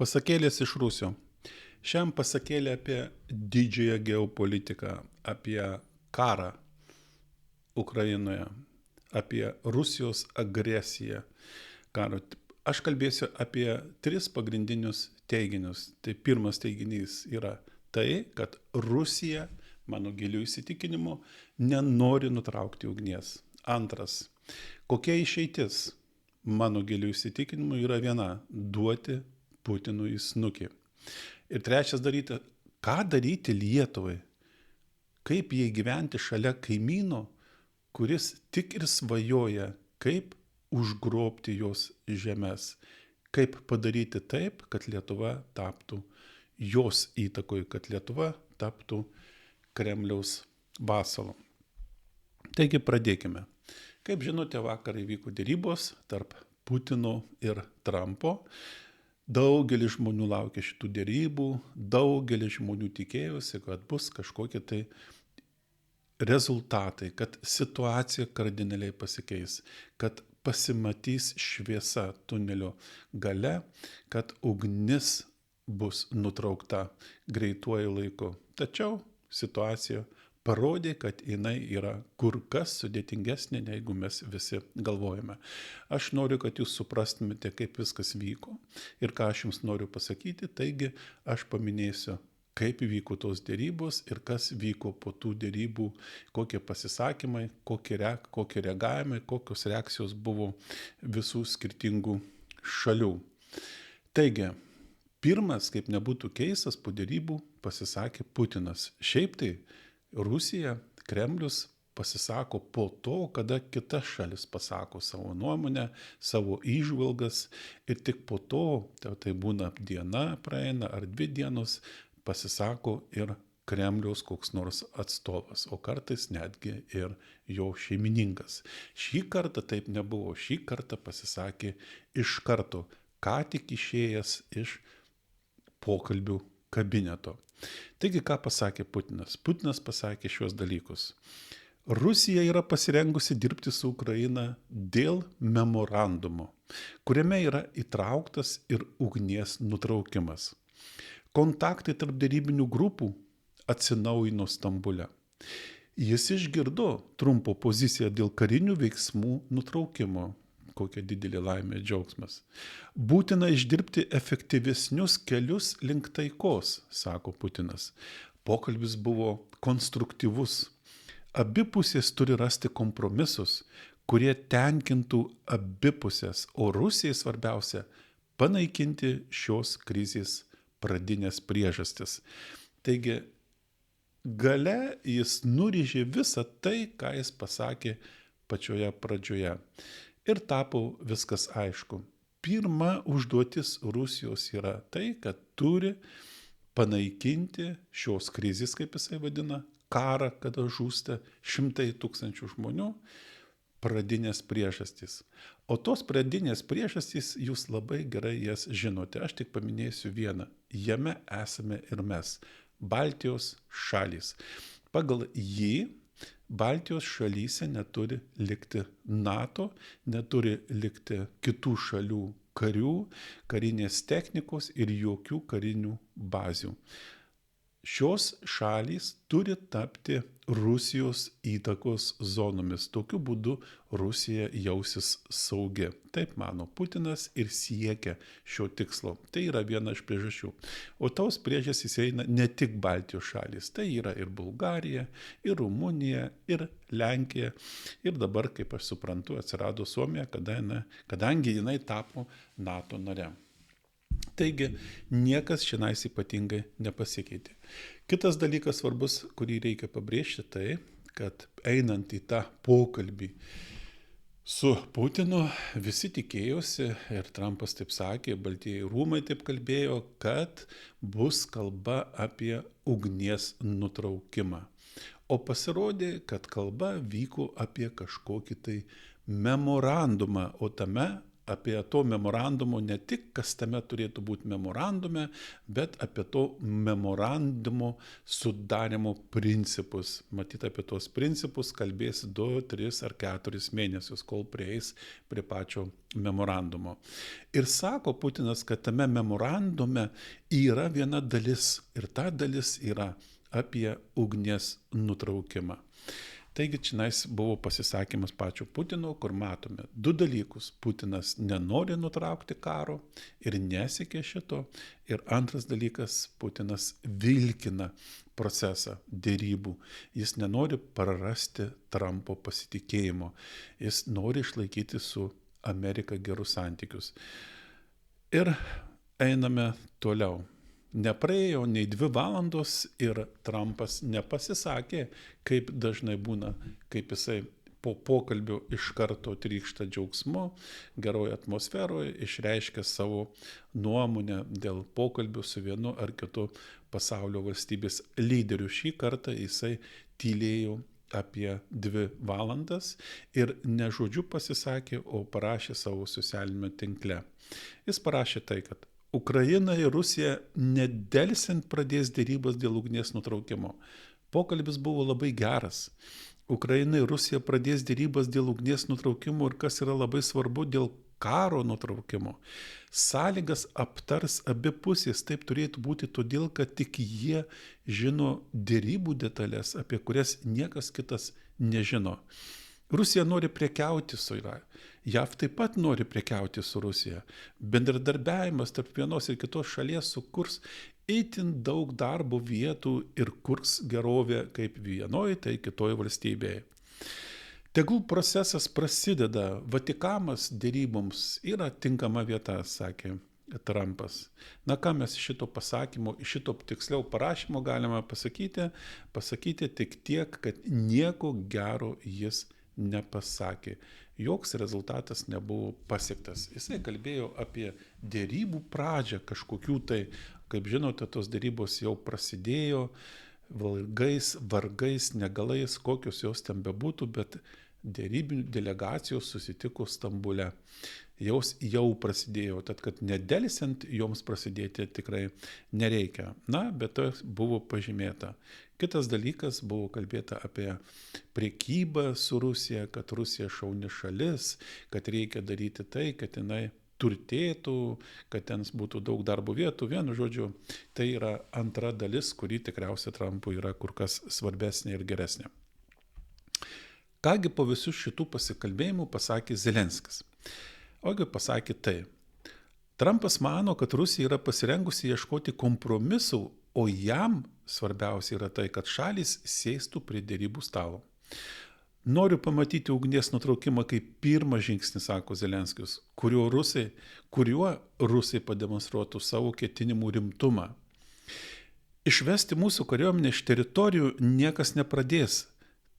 Pasakėlės iš Rusio. Šiam pasakėlė apie didžiąją geopolitiką, apie karą Ukrainoje, apie Rusijos agresiją karo. Aš kalbėsiu apie tris pagrindinius teiginius. Tai pirmas teiginys yra tai, kad Rusija, mano giliu įsitikinimu, nenori nutraukti ugnies. Antras, kokia išeitis, mano giliu įsitikinimu, yra viena – duoti Putinui snukį. Ir trečias ką daryti Lietuvai, kaip jai gyventi šalia kaimyno, kuris tik ir svajoja, kaip užgrobti jos žemes, kaip padaryti taip, kad Lietuva taptų jos įtakoj, kad Lietuva taptų Kremliaus vasalu. Taigi pradėkime. Kaip žinote, vakar įvyko derybos tarp Putino ir Trumpo. Daugelis žmonių laukia šitų derybų, daugelis žmonių tikėjosi, kad bus kažkokie tai rezultatai, kad situacija kardinaliai pasikeis, kad pasimatys šviesa tunelio gale, kad ugnis bus nutraukta greituoju laiku. Tačiau situacija parodė, kad jinai yra kur kas sudėtingesnė, negu mes visi galvojame. Aš noriu, kad jūs suprastumėte, kaip viskas vyko ir ką aš jums noriu pasakyti. Taigi aš paminėsiu, kaip vyko tos derybos ir kas vyko po tų derybų, kokie pasisakymai, kokie reagavimai, kokios reakcijos buvo visų skirtingų šalių. Taigi, pirmas, kaip nebūtų keistas, po derybų pasisakė Putinas. Šiaip tai Rusija, Kremlius pasisako po to, kada kita šalis pasako savo nuomonę, savo įžvalgas ir tik po to, tai būna diena praeina ar 2 dienos, pasisako ir Kremliaus koks nors atstovas, o kartais netgi ir jo šeimininkas. Šį kartą taip nebuvo, šį kartą pasisakė iš karto, ką tik išėjęs iš pokalbių kabineto. Taigi, ką pasakė Putinas? Putinas pasakė šios dalykus. Rusija yra pasirengusi dirbti su Ukraina dėl memorandumo, kuriame yra įtrauktas ir ugnies nutraukimas. Kontaktai tarp derybinių grupų atsinaujino Stambule. Jis išgirdo Trumpo poziciją dėl karinių veiksmų nutraukimo. Kokia didelė laimė, džiaugsmas. Būtina išdirbti efektyvesnius kelius link taikos, sako Putinas. Pokalbis buvo konstruktyvus. Abi pusės turi rasti kompromisus, kurie tenkintų abi pusės, o Rusijai svarbiausia panaikinti šios krizės pradinės priežastis. Taigi, gale jis nurėžė visą tai, ką jis pasakė pačioje pradžioje. Ir tapo viskas aišku. Pirma užduotis Rusijos yra tai, kad turi panaikinti šios krizės, kaip jisai vadina, karą, kada žūsta 100 000 žmonių, pradinės priežastys. O tos pradinės priežastys, jūs labai gerai jas žinote. Aš tik paminėsiu vieną. Jame esame ir mes, Baltijos šalys. Pagal jį Baltijos šalyse neturi likti NATO, neturi likti kitų šalių karių, karinės technikos ir jokių karinių bazių. Šios šalys turi tapti Rusijos įtakos zonomis. Tokiu būdu Rusija jausis saugi. Taip mano Putinas ir siekia šio tikslo. Tai yra viena iš priežasčių. O tos priežastys eina ne tik Baltijos šalys. Tai yra ir Bulgarija, ir Rumunija, ir Lenkija. Ir dabar, kaip aš suprantu, atsirado Suomija, kadangi jinai tapo NATO nare. Taigi, niekas šiandien ypatingai nepasikeitė. Kitas dalykas svarbus, kurį reikia pabrėžti, tai, kad einant į tą pokalbį su Putinu, visi tikėjosi, ir Trumpas taip sakė, Baltieji rūmai taip kalbėjo, kad bus kalba apie ugnies nutraukimą. O pasirodė, kad kalba vyko apie kažkokį tai memorandumą, o tame apie to memorandumo, ne tik kas tame turėtų būti memorandume, bet apie to memorandumo sudarimo principus. Matyt, apie tos principus kalbės 2, 3 ar 4 mėnesius, kol prieis prie pačio memorandumo. Ir sako Putinas, kad tame memorandume yra viena dalis ir ta dalis yra apie ugnies nutraukimą. Taigi čionais buvo pasisakymas pačio Putino, kur matome 2 dalykus. Putinas nenori nutraukti karo ir nesiekia šito. Ir antras dalykas, Putinas vilkina procesą dėrybų. Jis nenori prarasti Trumpo pasitikėjimo. Jis nori išlaikyti su Amerika gerus santykius. Ir einame toliau. Nepraėjo nei 2 valandos ir Trumpas nepasisakė, kaip dažnai būna, kaip jisai po pokalbio iš karto trykšta džiaugsmu, geroje atmosferoje, išreiškia savo nuomonę dėl pokalbių su vienu ar kitu pasaulio valstybės lyderiu. Šį kartą jisai tylėjo apie 2 valandas ir ne žodžiu pasisakė, o parašė savo socialinėme tinkle. Jis parašė tai, kad Ukraina ir Rusija nedelsiant pradės dėrybas dėl ugnies nutraukimo. Pokalbis buvo labai geras. Ukraina ir Rusija pradės dėrybas dėl ugnies nutraukimo ir kas yra labai svarbu, dėl karo nutraukimo. Sąlygas aptars abi pusės, taip turėtų būti todėl, kad tik jie žino dėrybų detalės, apie kurias niekas kitas nežino. Rusija nori prekiauti su Iranu. JAV taip pat nori prekiauti su Rusija. Bendradarbiavimas tarp vienos ir kitos šalies sukurs itin daug darbo vietų ir kurs gerovę kaip vienoje, tai kitoje valstybėje. Tegul procesas prasideda, Vatikanas dėryboms yra tinkama vieta, sakė Trumpas. Na ką mes iš šito pasakymo, iš šito tiksliau parašymo galime pasakyti tik tiek, kad nieko gero jis nepasakė. Joks rezultatas nebuvo pasiektas. Jisai kalbėjo apie dėrybų pradžią kažkokių tai, kaip žinote, tos dėrybos jau prasidėjo, vargais, negalais, kokios jos ten bebūtų, bet dėrybinių delegacijos susitiko Stambule. Jos jau prasidėjo, tad kad nedelsiant joms prasidėti tikrai nereikia. Na, bet tai buvo pažymėta. Kitas dalykas, buvo kalbėta apie prekybą su Rusija, kad Rusija šauni šalis, kad reikia daryti tai, kad jinai turtėtų, kad ten būtų daug darbo vietų. Vienu žodžiu, tai yra antra dalis, kuri tikriausiai Trumpui yra kur kas svarbesnė ir geresnė. Kągi po visų šitų pasikalbėjimų pasakė Zelenskis? Ogi pasakė tai. Trumpas mano, kad Rusija yra pasirengusi ieškoti kompromisų, o jam svarbiausia yra tai, kad šalys sėstų prie dėrybų stalo. Noriu pamatyti ugnies nutraukimą kaip pirmą žingsnį, sako Zelenskis, kuriuo Rusai pademonstruotų savo ketinimų rimtumą. Išvesti mūsų kariuomenę iš teritorijų niekas nepradės.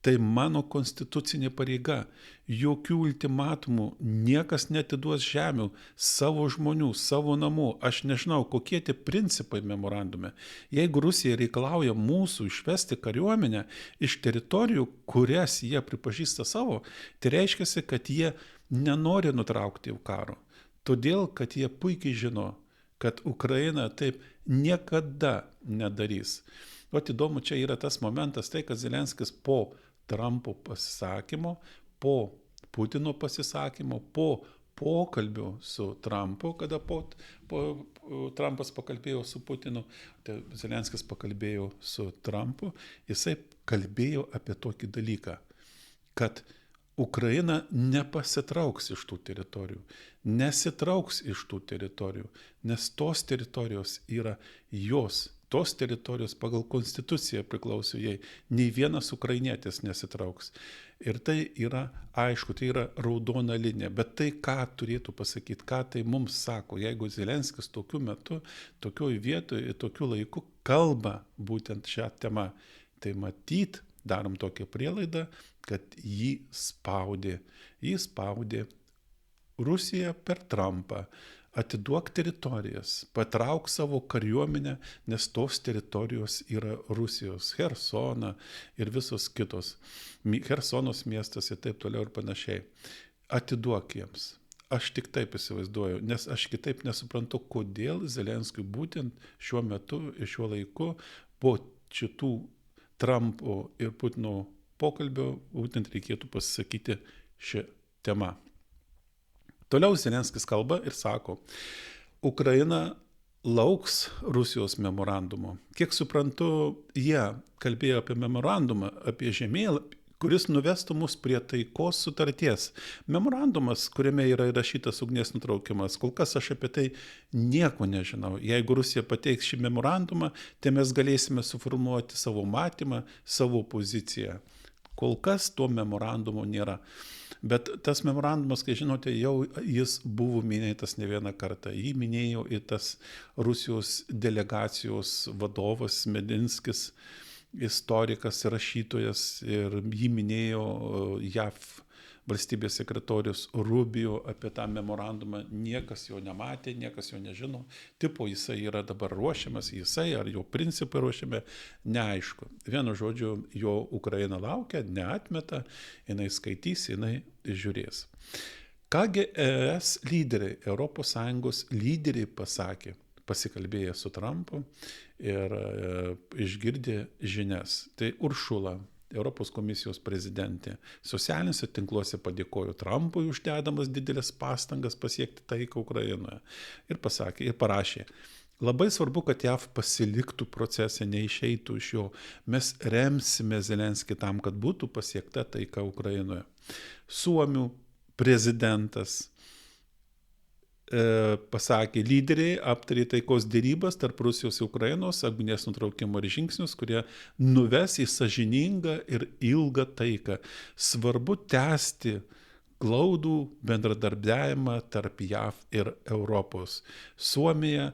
Tai mano konstitucinė pareiga. Jokių ultimatumų, niekas netiduos žemių, savo žmonių, savo namų. Aš nežinau, kokie tie principai memorandume. Jeigu Rusija reikalauja mūsų išvesti kariuomenę iš teritorijų, kurias jie pripažįsta savo, tai reiškia, kad jie nenori nutraukti karo. Todėl, kad jie puikiai žino, kad Ukraina taip niekada nedarys. O įdomu, čia yra tas momentas, tai kad Zelenskis po Trumpo pasisakymo, po Putino pasisakymo, po pokalbio su Trumpu, kada Trumpas pakalbėjo su Putinu, tai Zelenskis pakalbėjo su Trumpu, jisai kalbėjo apie tokį dalyką, kad Ukraina nepasitrauks iš tų teritorijų, nesitrauks iš tų teritorijų, nes tos teritorijos yra jos. Tos teritorijos pagal konstituciją priklauso jai. Nei vienas ukrainietis nesitrauks. Ir tai yra aišku, tai yra raudona linija. Bet tai, ką turėtų pasakyti, ką tai mums sako, jeigu Zelenskis tokiu metu, tokioj vietoje, tokiu laiku kalba būtent šią temą, tai matyt, darom tokią prielaidą, kad jį spaudė. Jį spaudė Rusija per Trumpą. Atiduok teritorijas, patrauk savo kariuomenę, nes tos teritorijos yra Rusijos, Chersona ir visos kitos, Chersonos miestas ir taip toliau ir panašiai. Atiduok jiems. aš tik taip įsivaizduoju, nes aš kitaip nesuprantu, kodėl Zelenskiui būtent šiuo metu ir šiuo laiku po šitų Trumpo ir Putino pokalbio būtent reikėtų pasisakyti šią temą. Toliau Zelenskis kalba ir sako, Ukraina lauks Rusijos memorandumo. Kiek suprantu, jie kalbėjo apie memorandumą, apie žemėlapį, kuris nuvestų mus prie taikos sutarties. Memorandumas, kuriame yra įrašytas ugnies nutraukimas, kol kas aš apie tai nieko nežinau. Jeigu Rusija pateiks šį memorandumą, tai mes galėsime suformuoti savo matymą, savo poziciją. Kol kas to memorandumo nėra. Bet tas memorandumas, kai žinote, jau jis buvo minėtas ne vieną kartą. Jį minėjo ir tas Rusijos delegacijos vadovas Medinskis, istorikas ir rašytojas, ir jį minėjo JAV valstybės sekretorius Rubio apie tą memorandumą. Niekas jo nematė, niekas jo nežino. Tipo jisai yra dabar ruošiamas, jisai ar jo principai ruošiami, neaišku. Vienu žodžiu, jo Ukraina laukia, neatmeta, jinai skaitys, jinai žiūrės. Kągi ES lyderiai, ES lyderiai pasakė, pasikalbėję su Trumpu ir išgirdė žinias. Tai Uršula, Europos komisijos prezidentė, socialiniuose tinkluose padėkojo Trumpui uždedamas didelės pastangas pasiekti taiką Ukrainoje. Ir pasakė, ir parašė, labai svarbu, kad JAV pasiliktų procese, neišeitų iš jo. Mes remsime Zelenskį tam, kad būtų pasiekta taika Ukrainoje. Suomių prezidentas pasakė, lyderiai aptarė taikos dėrybas tarp Rusijos ir Ukrainos, ugnies nutraukimo ir žingsnius, kurie nuves į sąžiningą ir ilgą taiką. Svarbu tęsti glaudų bendradarbiavimą tarp JAV ir Europos. Suomija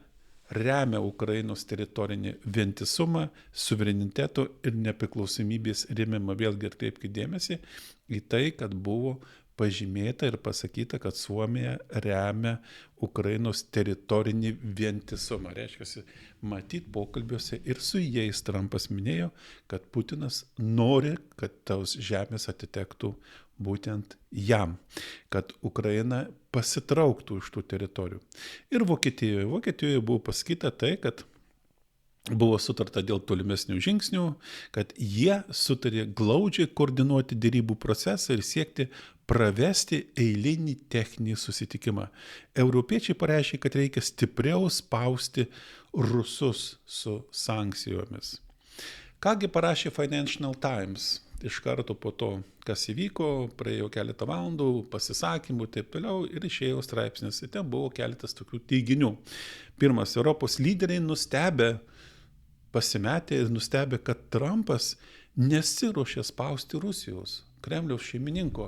remia Ukrainos teritorinį vientisumą, suvereniteto ir nepriklausomybės rėmimą. Vėlgi atkreipkite dėmesį į tai, kad buvo pažymėta ir pasakyta, kad Suomija remia Ukrainos teritorinį vientisumą. Reiškia, matyt pokalbiuose ir su jais Trumpas minėjo, kad Putinas nori, kad tos žemės atitektų būtent jam, kad Ukraina pasitrauktų iš tų teritorijų. Ir Vokietijoje buvo pasakyta tai, kad buvo sutarta dėl tolimesnių žingsnių, kad jie sutarė glaudžiai koordinuoti dėrybų procesą ir siekti pravesti eilinį techninį susitikimą. Europiečiai pareiškė, kad reikia stipriau spausti rusus su sankcijomis. Kągi parašė Financial Times iš karto po to, kas įvyko, praėjo keletą valandų, pasisakymų ir taip toliau, ir išėjo straipsnis. Ir ten buvo keletas tokių teiginių. Pirmas, Europos lyderiai pasimetė ir nustebė, kad Trumpas nesiruošė spausti Rusijos, Kremliaus šeimininko.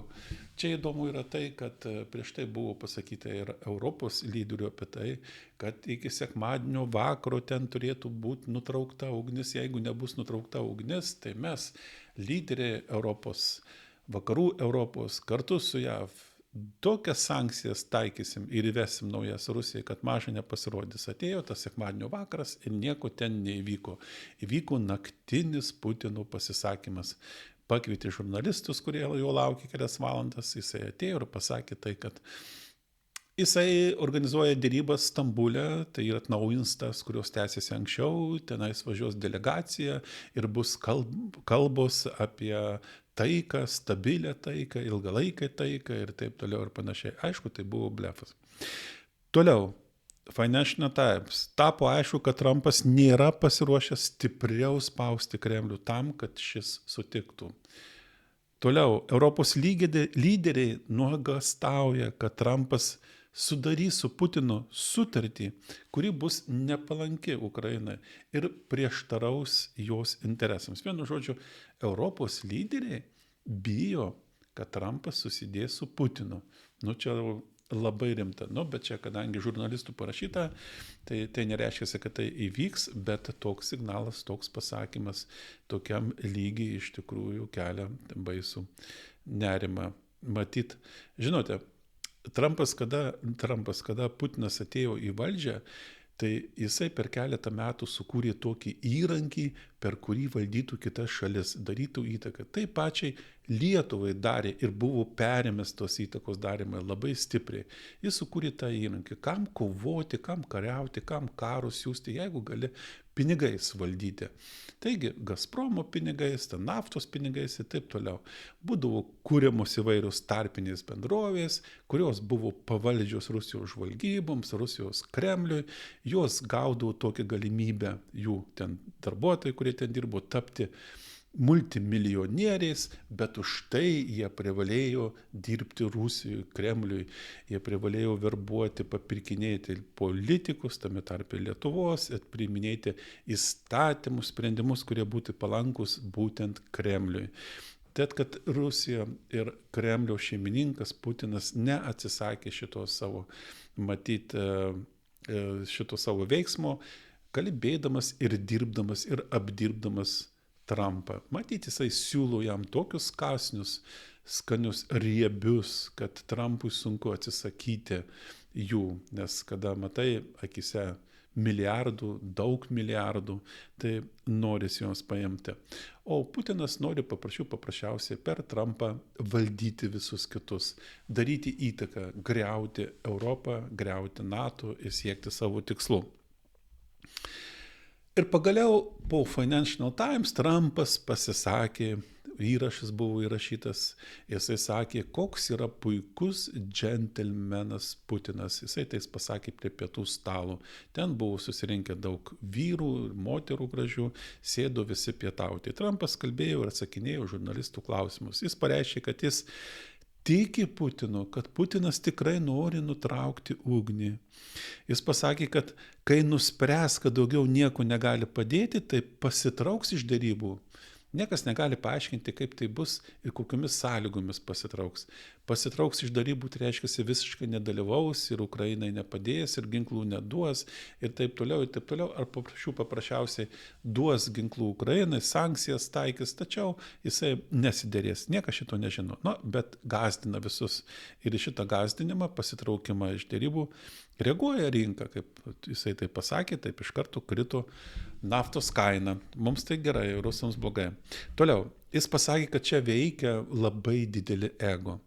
Čia įdomu yra tai, kad prieš tai buvo pasakyta ir Europos lyderių apie tai, kad iki sekmadienio vakaro ten turėtų būti nutraukta ugnis. Jeigu nebus nutraukta ugnis, tai mes, lyderiai Europos, vakarų Europos, kartu su JAV, tokias sankcijas taikysim ir įvesim naujas Rusijai, kad mažai nepasirodys. Atėjo tas sekmadienio vakaras ir nieko ten neįvyko. Įvyko naktinis Putino pasisakymas. Pakvietė žurnalistus, kurie jo laukė kelias valandas, jisai atėjo ir pasakė tai, kad jisai organizuoja dėrybas Stambule, tai yra atnaujins tas, kurios tęsiasi anksčiau, tenais važiuos delegacija ir bus kalbos apie taiką, stabilę taiką, ilgalaikę taiką ir taip toliau ir panašiai. Aišku, tai buvo blefas. Toliau. Financial Times. Tapo aišku, kad Trumpas nėra pasiruošęs stipriau spausti Kremlių tam, kad šis sutiktų. Toliau, Europos lyderiai nuogąstauja, kad Trumpas sudarys su Putinu sutartį, kuri bus nepalanki Ukrainai ir prieštaraus jos interesams. Vienu žodžiu, Europos lyderiai bijo, kad Trumpas susidės su Putinu. Čia labai rimta. Bet čia, kadangi žurnalistų parašyta, tai nereiškia, kad tai įvyks, bet toks signalas, toks pasakymas tokiam lygiai iš tikrųjų kelia baisų nerimą. Matyt, žinote, Trumpas, kada Putinas atėjo į valdžią, Tai jisai per keletą metų sukūrė tokį įrankį, per kurį valdytų kitas šalis, darytų įtaką. Tai pačiai Lietuvai darė ir buvo perėmęs tos įtakos darymą labai stipriai. Jis sukūrė tą įrankį, kam kovoti, kam kariauti, kam karus siūsti, jeigu gali pinigais valdyti. Taigi, Gazpromo pinigais, naftos pinigais ir taip toliau. Būdavo kūriamos įvairios tarpinės bendrovės, kurios buvo pavaldžios Rusijos žvalgyboms, Rusijos Kremliui. Jos gaudavo tokią galimybę, jų ten darbuotojai, kurie ten dirbo, tapti multimilijonieriais, bet už tai jie privalėjo dirbti Rusijai, Kremliui, jie privalėjo verbuoti, papirkinėti politikus, tame tarpe Lietuvos, priiminėti įstatymus, sprendimus, kurie būtų palankus būtent Kremliui. Tad, kad Rusija ir Kremliaus šeimininkas Putinas neatsisakė šito savo, šito savo veiksmo, kalbėdamas ir dirbdamas ir apdirbdamas Trumpą. Matyt, jisai siūlo jam tokius kąsnius, skanius, riebius, kad Trumpui sunku atsisakyti jų, nes kada matai akise milijardų, daug milijardų, tai norisi juos paimti. O Putinas nori paprasčiausiai per Trumpą valdyti visus kitus, daryti įtaką, griauti Europą, griauti NATO ir siekti savo tikslų. Ir pagaliau po Financial Times Trumpas pasisakė, įrašas buvo įrašytas, jisai sakė, koks yra puikus džentelmenas Putinas. Jisai tai pasakė prie pietų stalo. Ten buvo susirinkę daug vyrų ir moterų gražių, sėdo visi pietauti. Trumpas kalbėjo ir atsakinėjo žurnalistų klausimus. Jis pareiškė, kad jis tiki Putinu, kad Putinas tikrai nori nutraukti ugnį. Jis pasakė, kad kai nuspręs, kad daugiau nieko negali padėti, tai pasitrauks iš derybų. Niekas negali paaiškinti, kaip tai bus ir kokiamis sąlygomis pasitrauks. Pasitrauks iš darybų, tai reiškia, visiškai nedalyvaus ir Ukrainai nepadės ir ginklų neduos ir taip toliau, ir taip toliau. Ar paprasčiausiai duos ginklų Ukrainai, sankcijas taikys, tačiau jisai nesiderės. Niekas šito nežino. Bet gazdina visus. Ir į šitą gazdinimą, pasitraukimą iš darybų, reaguoja rinka, kaip jisai tai pasakė, taip iš karto krito naftos kaina. Mums tai gerai, rusams blogai. Toliau, jis pasakė, kad čia veikia labai dideli ego.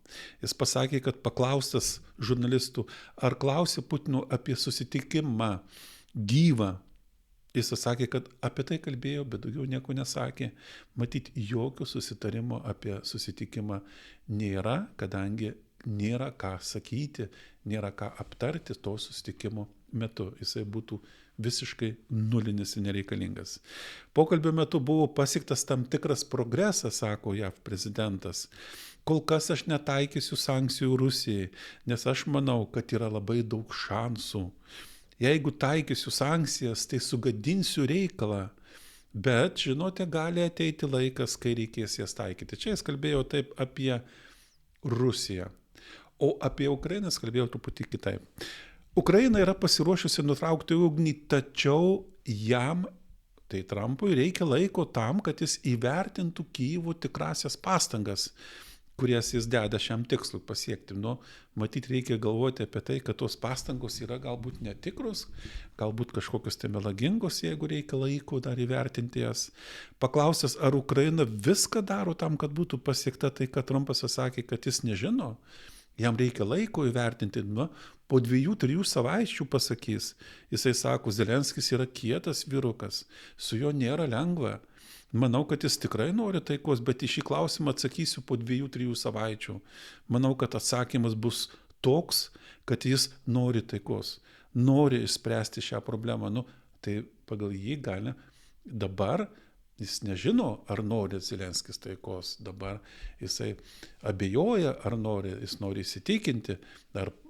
Jis pasakė, kad paklaustas žurnalistų, ar klausė Putino apie susitikimą gyvą. Jis sakė, kad apie tai kalbėjo, bet daugiau nieko nesakė. Matyt, jokio susitarimo apie susitikimą nėra, kadangi nėra ką sakyti, nėra ką aptarti to susitikimo metu. Jisai būtų visiškai nulinis ir nereikalingas. Pokalbio metu buvo pasiektas tam tikras progresas, sako JAV prezidentas. Kol kas aš netaikysiu sankcijų Rusijai, nes aš manau, kad yra labai daug šansų. Jeigu taikysiu sankcijas, tai sugadinsiu reikalą. Bet, žinote, gali ateiti laikas, kai reikės jas taikyti. Čia jis kalbėjo taip apie Rusiją. O apie Ukrainą jis kalbėjo truputį kitaip. Ukraina yra pasiruošusi nutraukti ugnį, tačiau jam, tai Trumpui, reikia laiko tam, kad jis įvertintų Kyjivo tikrasias pastangas, kurias jis deda šiam tikslui pasiekti. Matyt, reikia galvoti apie tai, kad tos pastangos yra galbūt netikros, galbūt kažkokios tai melagingos, jeigu reikia laiko dar įvertinti jas. Paklausęs, ar Ukraina viską daro tam, kad būtų pasiekta, tai kad Trumpas sakė, kad jis nežino. Jam reikia laiko įvertinti, po 2-3 savaičių pasakys. Jisai sako, Zelenskis yra kietas vyrukas, su juo nėra lengva. Manau, kad jis tikrai nori taikos, bet į šį klausimą atsakysiu po 2-3 savaičių. Manau, kad atsakymas bus toks, kad jis nori taikos, nori išspręsti šią problemą. Tai pagal jį gali dabar. Jis nežino, ar nori Zelenskis taikos. Dabar jisai abejoja, ar nori, jis nori įsitikinti.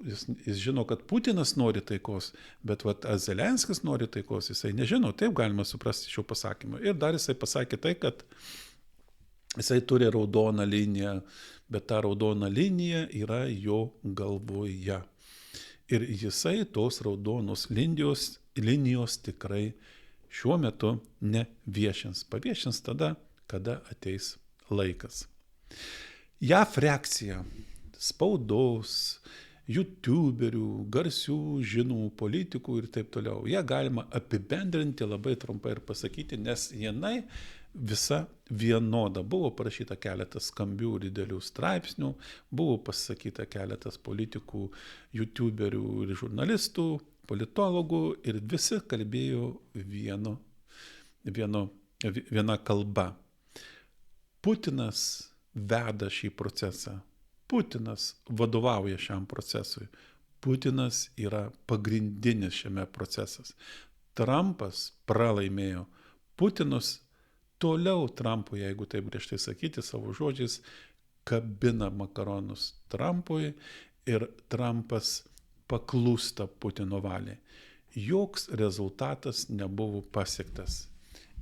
Jis žino, kad Putinas nori taikos, bet ar Zelenskis nori taikos, jisai nežino. Taip galima suprasti šio pasakymą. Ir dar jisai pasakė tai, kad jisai turi raudoną liniją, bet ta raudona linija yra jo galvoje. Ir jisai tos raudonos linijos tikrai šiuo metu neviešins. Paviešins tada, kada ateis laikas. JAV reakcija spaudos youtuberių, garsių, žinomų politikų ir taip toliau. Ją galima apibendrinti labai trumpai ir pasakyti, nes jinai visa vienoda. Buvo parašyta keletas skambių ir didelių straipsnių, buvo pasakyta keletas politikų, youtuberių ir žurnalistų, politologų ir visi kalbėjo viena kalba. Putinas veda šį procesą. Putinas vadovauja šiam procesui. Putinas yra pagrindinis šiame procesas. Trumpas pralaimėjo. Putinus toliau Trumpui, jeigu taip griežtai sakyti savo žodžiais, kabina makaronus Trumpui ir Trumpas paklūsta Putino valiai. Joks rezultatas nebuvo pasiektas.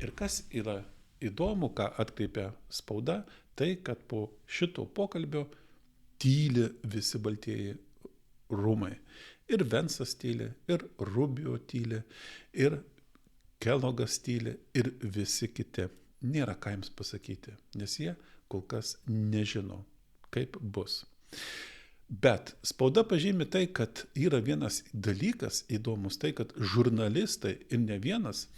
Ir kas yra įdomu, ką atkreipia spauda, tai kad po šito pokalbio tyli visi baltieji rūmai. Ir Vensas tyli, ir Rubio tyli, ir Kellogas tyli, ir visi kiti. Nėra ką jiems pasakyti, nes jie kol kas nežino, kaip bus. Bet spauda pažymi tai, kad yra vienas dalykas įdomus, tai kad žurnalistai ir ne vienas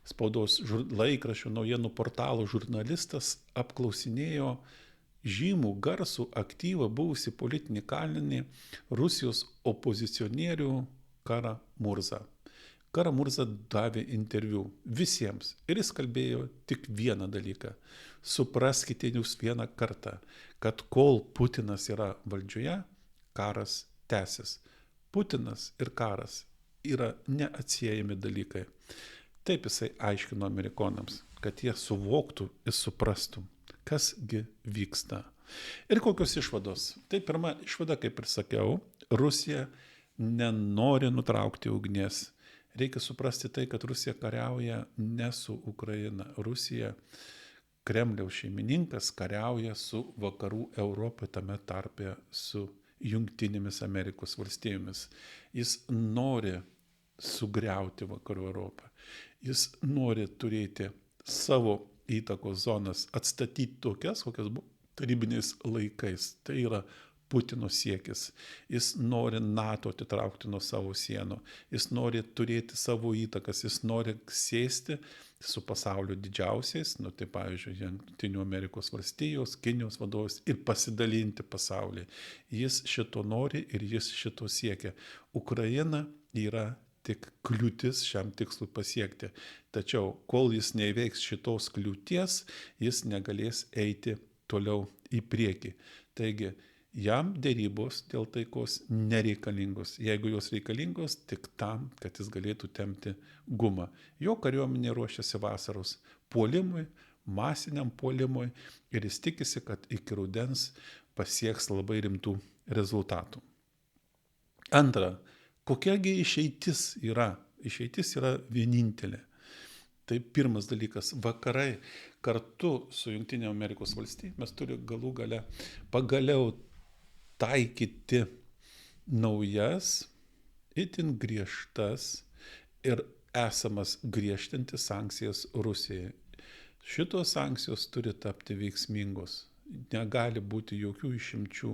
spaudos laikraščių naujienų portalų žurnalistas apklausinėjo žymų garsų aktyvą buvusį politinį kalinį Rusijos opozicionierių Kara-Murzą. Kara-Murza davė interviu visiems ir jis kalbėjo tik vieną dalyką. Supraskite jūs vieną kartą, kad kol Putinas yra valdžioje, karas tęsis. Putinas ir karas yra neatsiejami dalykai. Taip jisai aiškino amerikonams, kad jie suvoktų ir suprastų, kasgi vyksta. Ir kokios išvados? Tai pirma išvada, kaip ir sakiau, Rusija nenori nutraukti ugnies. Reikia suprasti tai, kad Rusija kariauja ne su Ukraina. Rusija, Kremliaus šeimininkas, kariauja su vakarų Europą, tame tarpe su Jungtinėmis Amerikos valstijomis. Jis nori sugriauti vakarų Europą. Jis nori turėti savo įtakos zonas, atstatyti tokias, kokias buvo tarybiniais laikais. Tai yra Putino siekis. Jis nori NATO atitraukti nuo savo sienų. Jis nori turėti savo įtakas. Jis nori sėsti su pasaulio didžiausiais, tai pavyzdžiui, Jungtinių Amerikos valstijos, Kinijos vadovais ir pasidalinti pasaulį. Jis šito nori ir jis šito siekia. Ukraina yra tik kliūtis šiam tikslui pasiekti. Tačiau, kol jis neįveiks šitos kliūties, jis negalės eiti toliau į priekį. Taigi, jam dėrybos dėl taikos nereikalingos. Jeigu jos reikalingos, tik tam, kad jis galėtų tempti gumą. Jo kariuomenė ruošiasi vasaros puolimui, masiniam puolimui ir jis tikisi, kad iki rudens pasieks labai rimtų rezultatų. Antra, kokiagi išeitis yra? Išeitis yra vienintelė. Tai pirmas dalykas, vakarai kartu su Jungtinėmis Amerikos valstijomis mes turime galų gale pagaliau taikyti naujas, itin griežtas ir esamas griežtinti sankcijas Rusijai. Šitos sankcijos turi tapti veiksmingos. Negali būti jokių išimčių,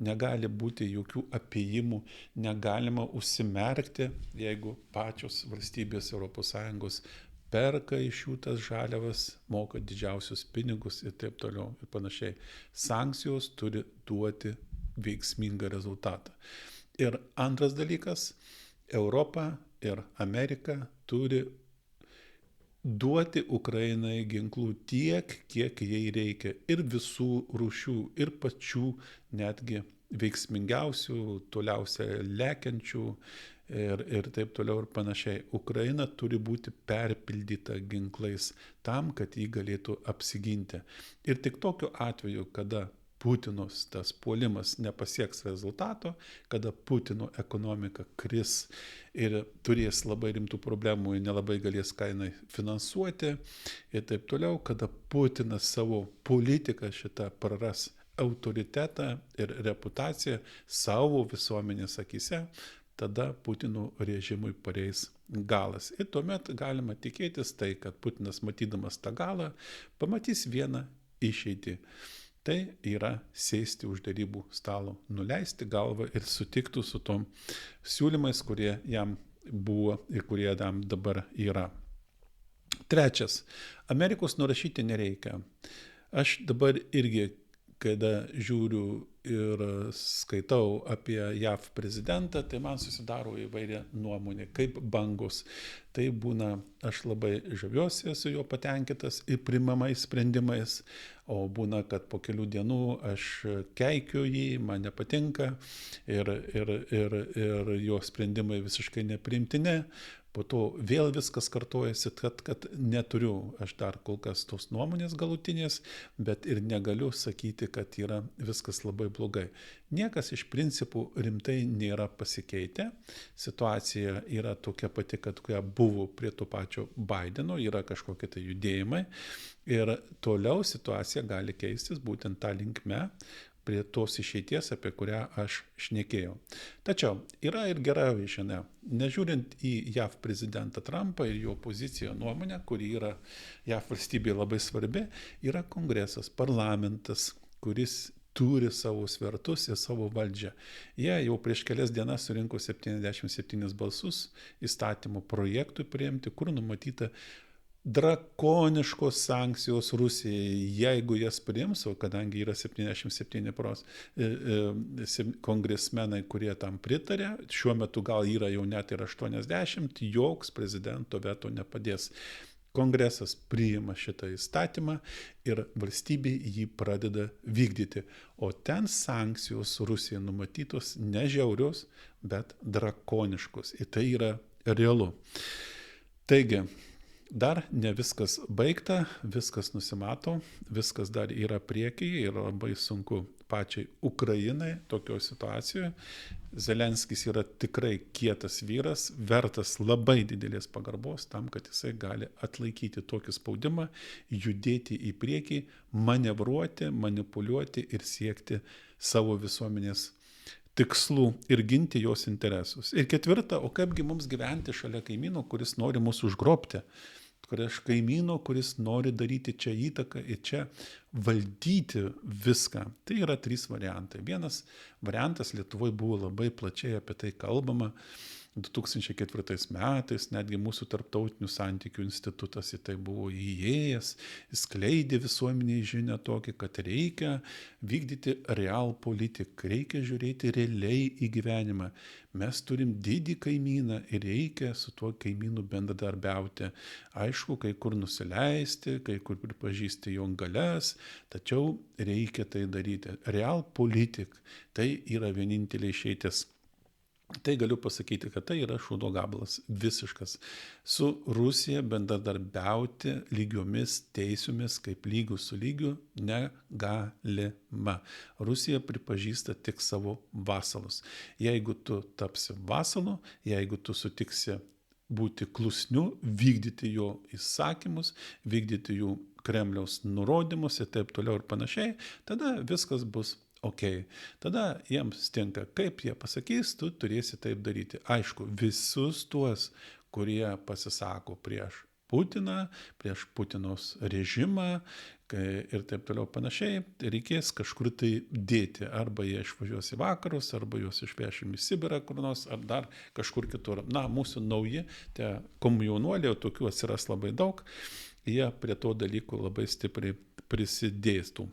negali būti jokių apėjimų, negalima užsimerkti, jeigu pačios valstybės ES perka iš jų tas žaliavas, moka didžiausius pinigus ir taip toliau ir panašiai. Sankcijos turi duoti veiksmingą rezultatą. Ir antras dalykas, Europa ir Amerika turi duoti Ukrainai ginklų tiek, kiek jai reikia. Ir visų rūšių, ir pačių netgi veiksmingiausių, toliausiai lekiančių ir taip toliau ir panašiai. Ukraina turi būti perpildyta ginklais tam, kad jį galėtų apsiginti. Ir tik tokiu atveju, kada Putinos tas puolimas nepasieks rezultato, kada Putino ekonomika kris ir turės labai rimtų problemų ir nelabai galės kainą finansuoti ir taip toliau, kada Putinas savo politiką šitą praras autoritetą ir reputaciją savo visuomenės akyse, tada Putino režimui pareis galas. Ir tuomet galima tikėtis tai, kad Putinas matydamas tą galą pamatys vieną išeitį. tai yra sėsti už derybų stalo, nuleisti galvą ir sutiktų su tom siūlymais, kurie jam buvo ir kurie jam dabar yra. Trečias, Amerikos nurašyti nereikia. Aš dabar irgi, kada žiūriu ir skaitau apie JAV prezidentą, tai man susidaro įvairia nuomonė, kaip bangos. Tai būna, aš labai žaviuosi, esu jo patenkintas ir primamais sprendimais, o būna, kad po kelių dienų aš keikiu jį, man nepatinka ir jo sprendimai visiškai nepriimtini. Po to vėl viskas kartojasi, kad neturiu aš dar kol kas tos nuomonės galutinės, bet ir negaliu sakyti, kad yra viskas labai blogai. Niekas iš principų rimtai nėra pasikeitę. Situacija yra tokia pati, kad kokia buvo prie to pačio Bideno, yra kažkokie tai judėjimai. Ir toliau situacija gali keistis būtent tą linkme, prie tos išeities, apie kurią aš šnekėjau. Tačiau yra ir gera žinia. Nežiūrint į JAV prezidentą Trumpą ir jo poziciją nuomonę, kuri yra JAV valstybėje labai svarbi, yra kongresas, parlamentas, kuris turi savo svertus ir savo valdžią. Jie jau prieš kelias dienas surinko 77 balsus įstatymų projektui priimti, kur numatyta drakoniškos sankcijos Rusijai, jeigu jas priims, o kadangi yra 77 kongresmenai, kurie tam pritarė, šiuo metu gal yra jau net ir 80, joks prezidento veto nepadės. Kongresas priima šitą įstatymą ir valstybė jį pradeda vykdyti. O ten sankcijos Rusijai numatytos ne žiaurios, bet drakoniškos. Ir tai yra realu. Taigi, dar ne viskas baigta, viskas nusimato, viskas dar yra priekyje ir labai sunku pačiai Ukrainai tokioje situacijoje. Zelenskis yra tikrai kietas vyras, vertas labai didelės pagarbos tam, kad jisai gali atlaikyti tokį spaudimą, judėti į priekį, manevruoti, manipuliuoti ir siekti savo visuomenės tikslų ir ginti jos interesus. Ir ketvirta, o kaipgi mums gyventi šalia kaimyno, kuris nori mūsų užgrobti, kuris nori daryti čia įtaką ir čia valdyti viską. Tai yra 3 variantai. Vienas variantas Lietuvoje buvo labai plačiai apie tai kalbama. 2004 metais netgi mūsų tarptautinių santykių institutas į tai buvo įėjęs, skleidė visuomeniai žinią tokį, kad reikia vykdyti real politiką, reikia žiūrėti realiai į gyvenimą. Mes turim didį kaimyną ir reikia su tuo kaimynu bendradarbiauti. Aišku, kai kur nusileisti, kai kur pripažįsti jo galias, tačiau reikia tai daryti. Real politika tai yra vienintelė išeitis. Tai galiu pasakyti, kad tai yra šūdo gabalas visiškas. Su Rusija bendradarbiauti lygiomis teisėmis kaip lygus su lygiu negalima. Rusija pripažįsta tik savo vasalus. Jeigu tu tapsi vasalu, jeigu tu sutiksi būti klusniu, vykdyti jo įsakymus, vykdyti jų Kremliaus nurodymus ir taip toliau ir panašiai, tada viskas bus ok. Tada jiems tinka, kaip jie pasakys, tu turėsi taip daryti. Aišku, visus tuos, kurie pasisako prieš Putiną, prieš Putinos režimą ir taip toliau panašiai, reikės kažkur tai dėti. Arba jie išvažiuos į vakarus, arba juos išvešim į Sibirą kur nors, ar dar kažkur kitur. Na, mūsų nauji, tie komjaunuoliai, tokių atsiras labai daug, jie prie to dalykų labai stipriai prisidėstų.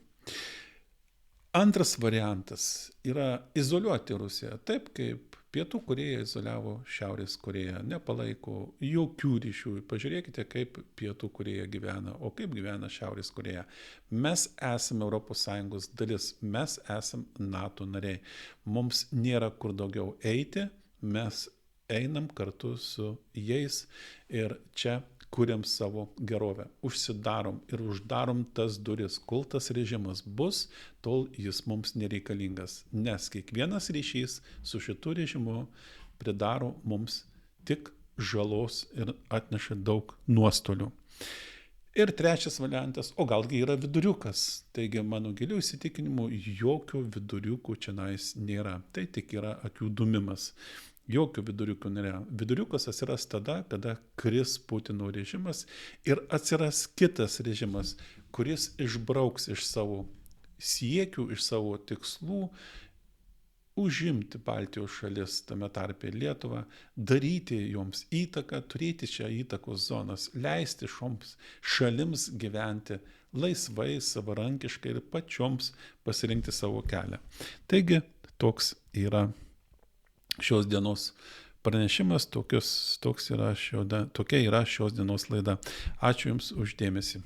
Antras variantas yra izoliuoti Rusiją, taip kaip Pietų Korėja izoliavo Šiaurės Korėją, nepalaiko jokių ryšių. Pažiūrėkite, kaip Pietų Korėja gyvena, o kaip gyvena Šiaurės Korėja. Mes esame ES dalis, mes esame NATO nariai. Mums nėra kur daugiau eiti, mes einam kartu su jais ir čia kuriam savo gerovę. Užsidarom ir uždarom tas duris. Kol tas režimas bus, tol jis mums nereikalingas. Nes kiekvienas ryšys su šitu režimu pridaro mums tik žalos ir atneša daug nuostolių. Ir trečias variantas, o galgi yra viduriukas. Taigi, mano giliu įsitikinimu, jokių viduriukų čionais nėra. Tai tik yra akių dumimas. Jokių viduriukų nėra. Viduriukas atsiras tada, kada kris Putino režimas ir atsiras kitas režimas, kuris išbrauks iš savo siekių, iš savo tikslų užimti Baltijos šalis, tame tarpe ir Lietuvą, daryti joms įtaką, turėti čia įtakos zonas, leisti šioms šalims gyventi laisvai, savarankiškai ir pačioms pasirinkti savo kelią. Taigi, tokia yra šios dienos laida. Ačiū Jums už dėmesį.